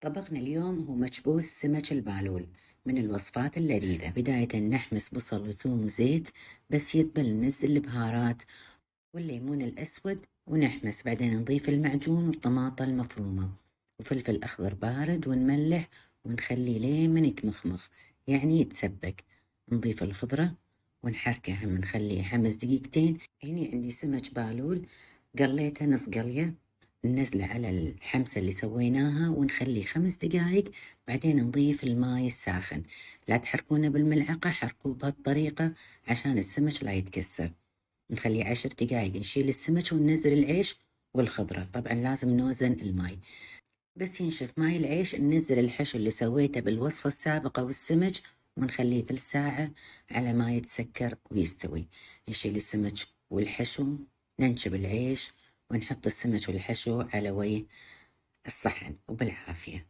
طبقنا اليوم هو مكبوس سمك البالول من الوصفات اللذيذة. بداية نحمس بصل وثوم وزيت بس يدبل، ننزل البهارات والليمون الأسود ونحمس، بعدين نضيف المعجون والطماطة المفرومة وفلفل أخضر بارد ونملح ونخليه لين من يتمخمخ، يعني يتسبك. نضيف الخضرة ونحركه، هم نخليه 5 دقيقتين. هني عندي سمك بالول قليته نص قلية، ننزله على الحمسة اللي سويناها ونخليه 5 دقايق، بعدين نضيف الماي الساخن. لا تحركونه بالملعقة، حركوه بهالطريقة عشان السمك لا يتكسر. نخليه 10 دقايق، نشيل السمك وننزل العيش والخضرة. طبعا لازم نوزن الماي، بس ينشف ماي العيش ننزل الحشو اللي سويته بالوصفة السابقة والسمك ونخليه 3 ساعة على ما يتسكر ويستوي. نشيل السمك والحشو، ننشب العيش ونحط السمك والحشو على وجه الصحن وبالعافية.